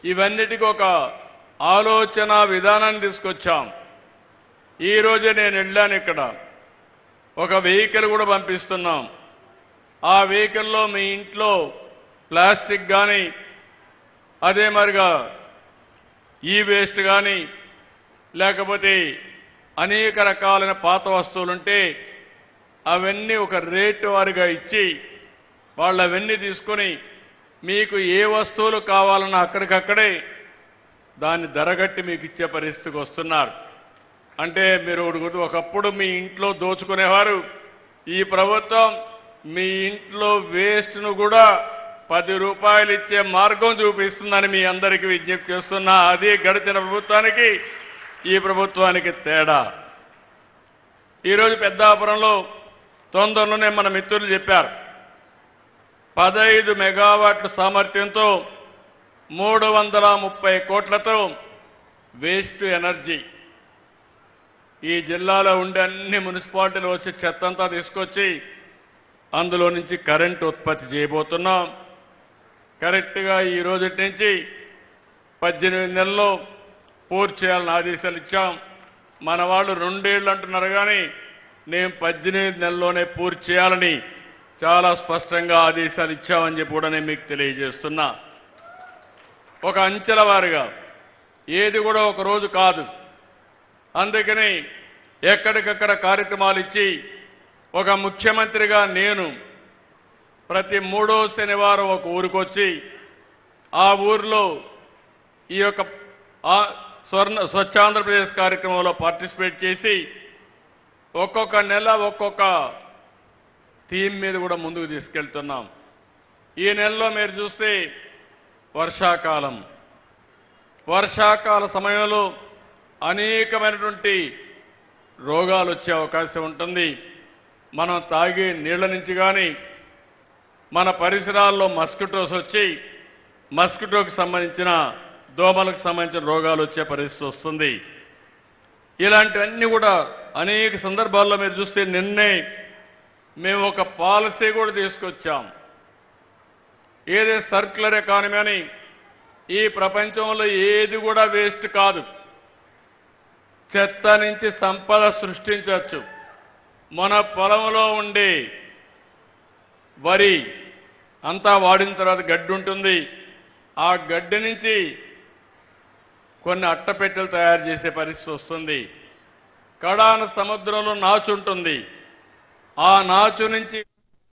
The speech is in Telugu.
ఇవన్నిటికీ ఒక ఆలోచన విధానాన్ని తీసుకొచ్చాం. ఈ రోజే నేను వెళ్ళాను, ఇక్కడ ఒక వెహికల్ కూడా పంపిస్తున్నాం. ఆ వెహికల్లో మీ ఇంట్లో ప్లాస్టిక్ కానీ అదే మరిగా ఈ వేస్ట్ కానీ లేకపోతే అనేక రకాలైన పాత వస్తువులుంటే అవన్నీ ఒక రేటు వారిగా ఇచ్చి వాళ్ళు అవన్నీ తీసుకొని మీకు ఏ వస్తువులు కావాలన్నా అక్కడికక్కడే దాన్ని ధరగట్టి మీకు ఇచ్చే పరిస్థితికి వస్తున్నారు. అంటే మీరు ఒకప్పుడు మీ ఇంట్లో దోచుకునేవారు, ఈ ప్రభుత్వం మీ ఇంట్లో వేస్ట్ను కూడా 10 రూపాయలు ఇచ్చే మార్గం చూపిస్తుందని మీ అందరికీ విజ్ఞప్తి చేస్తున్నా. అది గడిచిన ప్రభుత్వానికి ఈ ప్రభుత్వానికి తేడా. ఈరోజు పెద్దాపురంలో తొందరలోనే మన మిత్రులు చెప్పారు, 15 మెగావాట్ల సామర్థ్యంతో 330 కోట్లతో వేస్ట్ ఎనర్జీ ఈ జిల్లాలో ఉండే అన్ని మున్సిపాలిటీలు వచ్చి చెత్తంతా తీసుకొచ్చి అందులో నుంచి కరెంటు ఉత్పత్తి చేయబోతున్నాం. కరెక్ట్గా ఈ రోజు నుంచి 18 నెలల్లో పూర్తి చేయాలని ఆదేశాలు ఇచ్చాం. మన వాళ్ళు 2 ఏళ్ళు అంటున్నారు, కానీ నేను 18 నెలల్లోనే పూర్తి చేయాలని చాలా స్పష్టంగా ఆదేశాలు ఇచ్చామని చెప్పి కూడా నేను మీకు తెలియజేస్తున్నా. ఒక అంచెల వారీగా ఏది కూడా ఒక రోజు కాదు. అందుకని ఎక్కడికక్కడ కార్యక్రమాలు ఇచ్చి ఒక ముఖ్యమంత్రిగా నేను ప్రతి 3వ శనివారం ఒక ఊరికొచ్చి ఆ ఊరిలో ఈ యొక్క స్వచ్ఛ ఆంధ్రప్రదేశ్ కార్యక్రమంలో పార్టిసిపేట్ చేసి ఒక్కొక్క నెల ఒక్కొక్క థీమ్ మీద కూడా ముందుకు తీసుకెళ్తున్నాం. ఈ నెలలో మీరు చూస్తే వర్షాకాల సమయంలో అనేకమైనటువంటి రోగాలు వచ్చే అవకాశం ఉంటుంది. మనం తాగే నీళ్ల నుంచి కానీ మన పరిసరాల్లో మస్కిటోస్ వచ్చి మస్కిటోకి సంబంధించిన దోమలకు సంబంధించిన రోగాలు వచ్చే పరిస్థితి వస్తుంది. ఇలాంటివన్నీ కూడా అనేక సందర్భాల్లో మీరు చూస్తే నిన్నే మేము ఒక పాలసీ కూడా తీసుకొచ్చాం. ఏదే సర్క్యులర్ ఎకానమీ అని. ఈ ప్రపంచంలో ఏది కూడా వేస్ట్ కాదు. చెత్త నుంచి సంపద సృష్టించవచ్చు. మన పొలంలో ఉండే వరి అంతా వాడిన తర్వాత గడ్డి ఉంటుంది. ఆ గడ్డి నుంచి కొన్ని అట్టపెట్టెలు తయారు చేసే పరిస్థితి వస్తుంది. కడాన సముద్రంలో నాచు ఉంటుంది. ఆ నాచు నుంచి